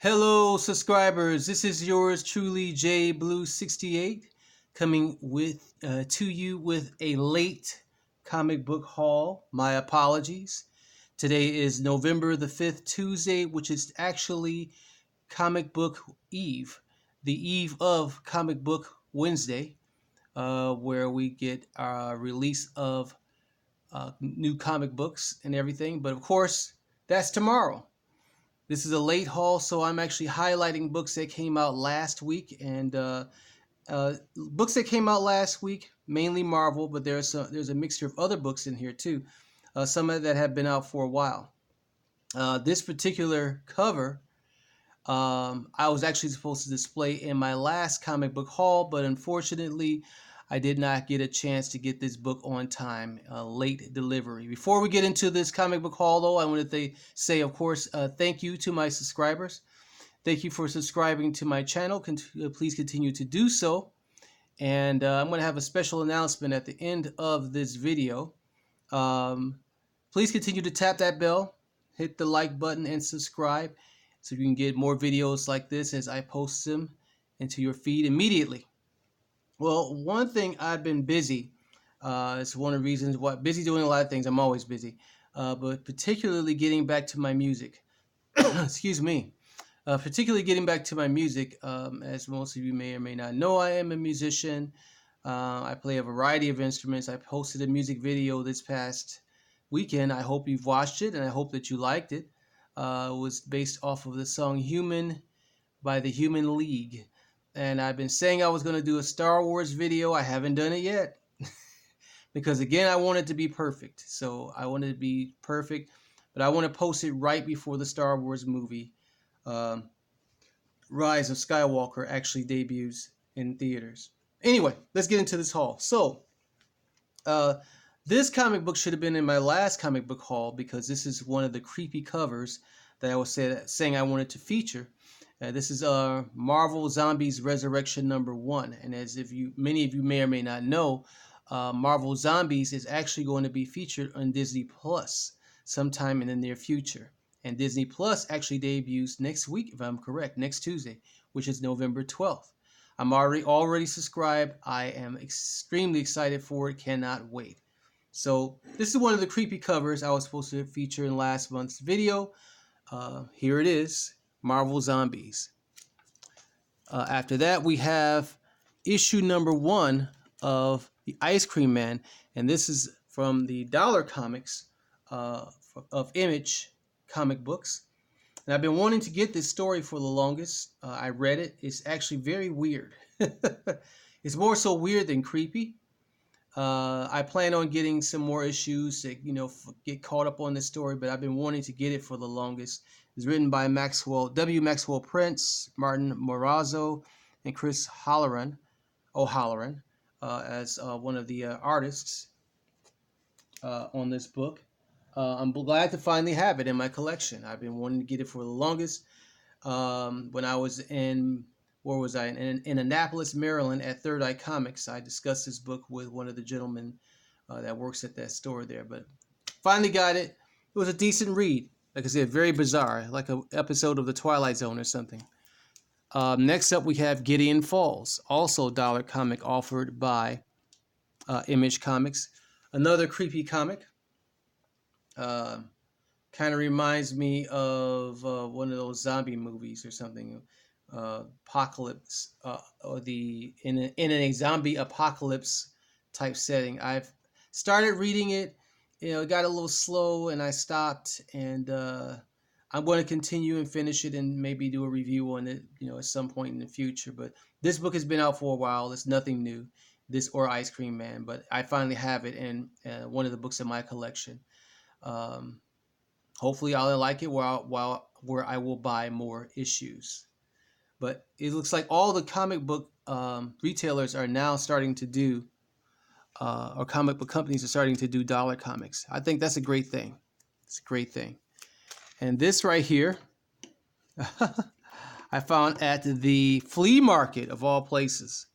Hello, subscribers. This is yours truly, J Blue 68, coming with to you with a late comic book haul. My apologies. Today is November the 5th, Tuesday, which is actually Comic Book Eve, the eve of Comic Book Wednesday, where we get our release of new comic books and everything. But of course, that's tomorrow. This is a late haul, so I'm actually highlighting books that came out last week and books that came out last week, mainly Marvel, but there's a mixture of other books in here too. Some of that have been out for a while. This particular cover, I was actually supposed to display in my last comic book haul, but unfortunately, I did not get a chance to get this book on time. Late delivery. Before we get into this comic book haul, though, I wanted to say, of course, thank you to my subscribers. Thank you for subscribing to my channel. Please continue to do so. And I'm going to have a special announcement at the end of this video. Please continue to tap that bell, hit the like button, and subscribe so you can get more videos like this as I post them into your feed immediately. Well, one thing I've been busy. It's one of the reasons why busy doing a lot of things. I'm always busy, but particularly getting back to my music. Excuse me. Particularly getting back to my music. As most of you may or may not know, I am a musician. I play a variety of instruments. I posted a music video this past weekend. I hope you've watched it, and I hope that you liked it. It was based off of the song "Human" by the Human League. And I've been saying I was going to do a Star Wars video. I haven't done it yet. Because again, I want it to be perfect. So I want it to be perfect. But I want to post it right before the Star Wars movie, Rise of Skywalker, actually debuts in theaters. Anyway, let's get into this haul. So, this comic book should have been in my last comic book haul because this is one of the creepy covers that I was saying I wanted to feature. This is Marvel Zombies Resurrection #1, and as many of you may or may not know, Marvel Zombies is actually going to be featured on Disney Plus sometime in the near future. And Disney Plus actually debuts next week, if I'm correct, next Tuesday, which is November 12th. I'm already subscribed. I am extremely excited for it. Cannot wait. So this is one of the creepy covers I was supposed to feature in last month's video. Here it is, Marvel Zombies. After that, we have issue #1 of the Ice Cream Man, and this is from the Dollar Comics of Image comic books. And I've been wanting to get this story for the longest. I read it. It's actually very weird. It's more so weird than creepy. I plan on getting some more issues to, get caught up on this story, but I've been wanting to get it for the longest. It's written by Maxwell Prince, Martin Morazzo, and Chris O'Halloran as one of the artists on this book. I'm glad to finally have it in my collection. I've been wanting to get it for the longest. When I was in, where was I? In Annapolis, Maryland at Third Eye Comics, I discussed this book with one of the gentlemen that works at that store there. But finally got it. It was a decent read. Like I said, very bizarre, like an episode of The Twilight Zone or something. Next up, we have Gideon Falls, also dollar comic offered by Image Comics. Another creepy comic. Kind of reminds me of one of those zombie movies or something. Apocalypse, or in a zombie apocalypse type setting. I've started reading it. It got a little slow, and I stopped. And I'm going to continue and finish it, and maybe do a review on it, at some point in the future. But this book has been out for a while. It's nothing new. This or Ice Cream Man, but I finally have it in one of the books in my collection. Hopefully I'll like it where I will buy more issues. But it looks like all the comic book retailers are now starting to do, or comic book companies are starting to do dollar comics. I think that's a great thing. It's a great thing. And this right here, I found at the flea market of all places.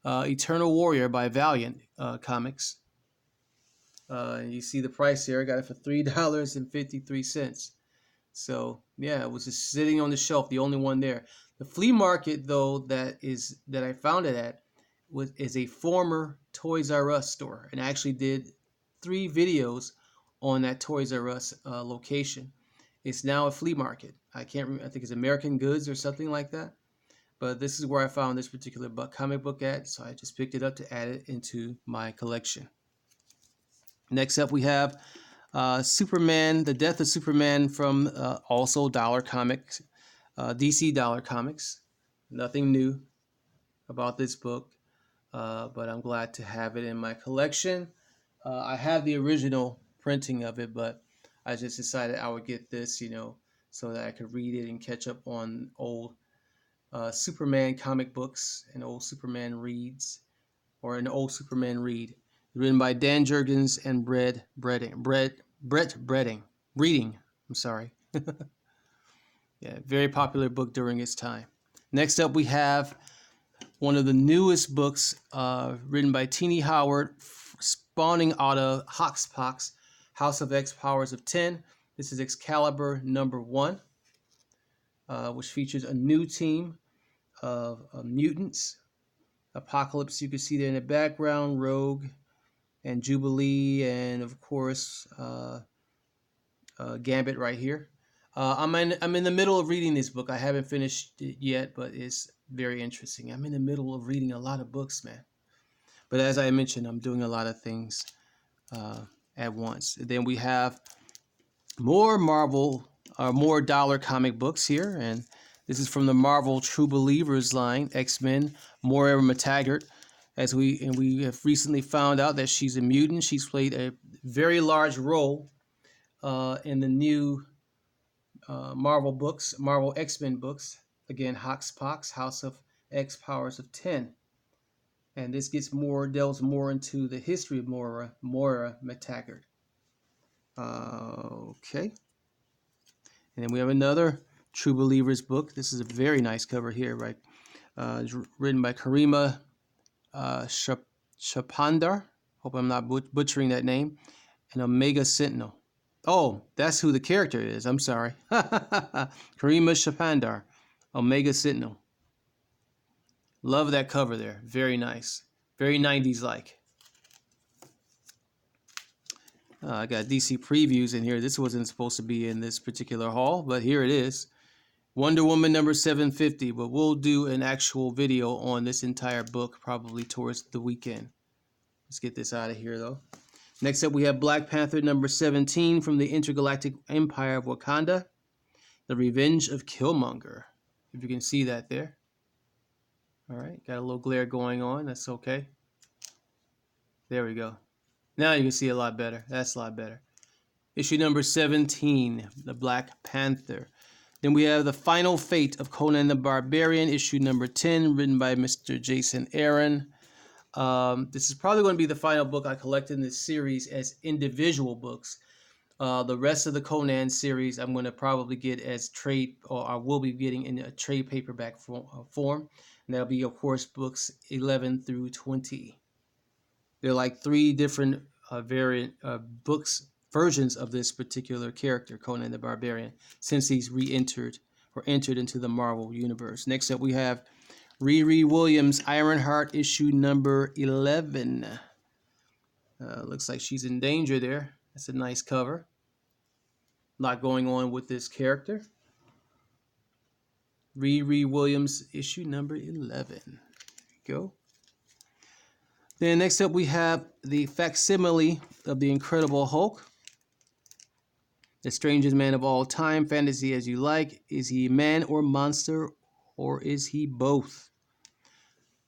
Eternal Warrior by Valiant Comics. You see the price here. I got it for $3.53. So yeah, it was just sitting on the shelf, the only one there. The flea market though that I found it at is a former Toys R Us store, and I actually did 3 videos on that Toys R Us location. It's now a flea market. I can't remember. I think it's American Goods or something like that. But this is where I found this particular comic book at, so I just picked it up to add it into my collection. Next up, we have Superman, The Death of Superman from also Dollar Comics, DC Dollar Comics. Nothing new about this book, but I'm glad to have it in my collection. I have the original printing of it, but I just decided I would get this, so that I could read it and catch up on old Superman comic books and old Superman reads, or an old Superman read, written by Dan Jurgens and Brett Breeding. I'm sorry. Yeah, very popular book during its time. Next up, we have one of the newest books written by Teenie Howard, spawning out of Hoxpox, House of X Powers of 10. This is Excalibur #1, which features a new team of mutants. Apocalypse, you can see there in the background, Rogue and Jubilee, and of course Gambit right here. I'm in the middle of reading this book. I haven't finished it yet, but it's very interesting. I'm in the middle of reading a lot of books, man. But as I mentioned, I'm doing a lot of things at once. And then we have more more Dollar comic books here, and this is from the Marvel True Believers line, X-Men, Mora McTaggart. We have recently found out that she's a mutant. She's played a very large role in the new Marvel X-Men books. Again, Hoxpox, House of X Powers of 10. And this delves more into the history of Mora McTaggart. Okay. And then we have another True Believers book. This is a very nice cover here, right? It's written by Karima Chapandar. Hope I'm not butchering that name. And Omega Sentinel. Oh, that's who the character is. I'm sorry. Karima Chapandar, Omega Sentinel. Love that cover there. Very nice. Very 90s-like. I got DC previews in here. This wasn't supposed to be in this particular haul, but here it is. Wonder Woman #750, but we'll do an actual video on this entire book probably towards the weekend. Let's get this out of here, though. Next up, we have Black Panther #17 from the Intergalactic Empire of Wakanda, The Revenge of Killmonger. If you can see that there. All right, got a little glare going on. That's okay. There we go. Now you can see a lot better. That's a lot better. Issue #17, The Black Panther. Then we have The Final Fate of Conan the Barbarian, issue #10, written by Mr. Jason Aaron. This is probably going to be the final book I collect in this series as individual books. The rest of the Conan series I'm going to probably get as trade, or I will be getting in a trade paperback form. And that'll be, of course, books 11 through 20. They're like 3 different versions of this particular character, Conan the Barbarian, since he's entered into the Marvel Universe. Next up, we have Riri Williams, Ironheart, issue #11. Looks like she's in danger there. That's a nice cover. A lot going on with this character. Riri Williams, issue #11. There you go. Then next up, we have the facsimile of the Incredible Hulk. The strangest man of all time, fantasy as you like. Is he man or monster, or is he both?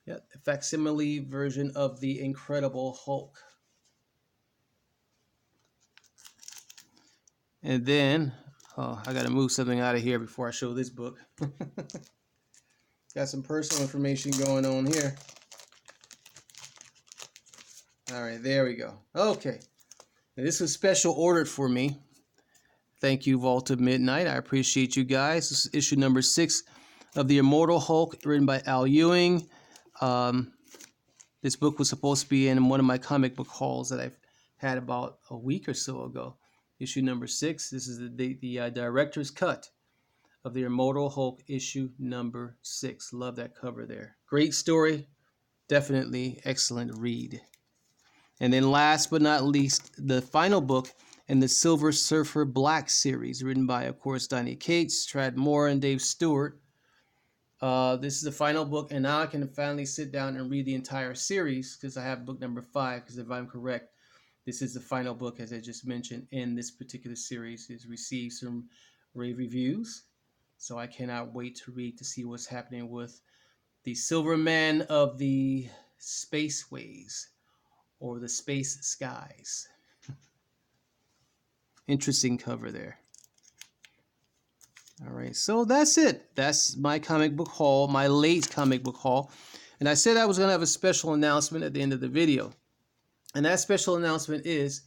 Yeah, the facsimile version of the Incredible Hulk. And then, I got to move something out of here before I show this book. Got some personal information going on here. All right, there we go. Okay. Now, this was special ordered for me. Thank you, Vault of Midnight. I appreciate you guys. This is issue #6 of the Immortal Hulk, written by Al Ewing. This book was supposed to be in one of my comic book hauls that I've had about a week or so ago. issue number 6. This is the director's cut of the Immortal Hulk issue number 6. Love that cover there. Great story. Definitely excellent read. And then last but not least, the final book in the Silver Surfer Black series, written by, of course, Donny Cates, Mora, and Dave Stewart. This is the final book, and now I can finally sit down and read the entire series because I have book number 5, because if I'm correct, this is the final book, as I just mentioned, in this particular series. It's received some rave reviews, so I cannot wait to read to see what's happening with the Silver Man of the Spaceways, or the Space Skies. Interesting cover there. All right, so that's it. That's my comic book haul, my late comic book haul. And I said I was going to have a special announcement at the end of the video. And that special announcement is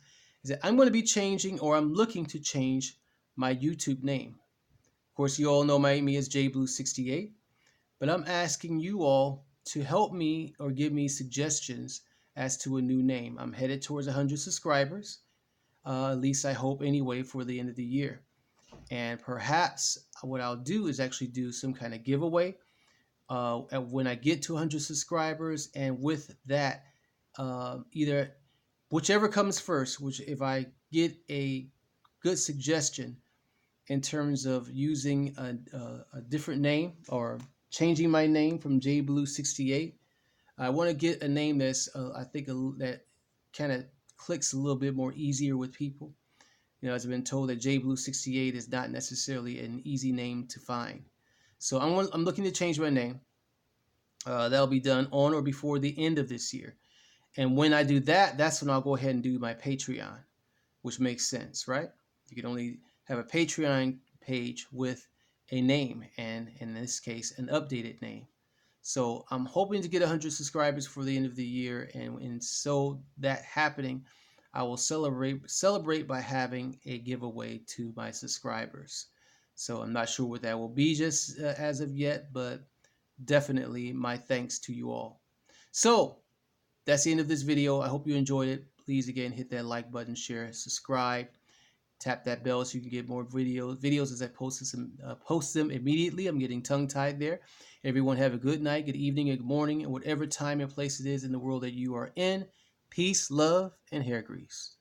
that I'm going to be changing, or I'm looking to change, my YouTube name. Of course, you all know me as JBlue68, but I'm asking you all to help me or give me suggestions as to a new name. I'm headed towards 100 subscribers, at least I hope anyway, for the end of the year. And perhaps what I'll do is actually do some kind of giveaway when I get to 100 subscribers. And with that, either whichever comes first, which if I get a good suggestion in terms of using a different name or changing my name from JBlue68, I want to get a name that's I think that kind of clicks a little bit more easier with people. You know, as I've been told, that JBlue68 is not necessarily an easy name to find. So I'm looking to change my name. That'll be done on or before the end of this year. And when I do that, that's when I'll go ahead and do my Patreon, which makes sense, right? You can only have a Patreon page with a name, and in this case, an updated name. So I'm hoping to get 100 subscribers for the end of the year, and so that happening, I will celebrate by having a giveaway to my subscribers. So I'm not sure what that will be just as of yet, but definitely my thanks to you all. So that's the end of this video. I hope you enjoyed it. Please, again, hit that like button, share, subscribe, tap that bell so you can get more videos as I post them immediately. I'm getting tongue-tied there. Everyone have a good night, good evening, good morning, and whatever time and place it is in the world that you are in. Peace, love, and hair grease.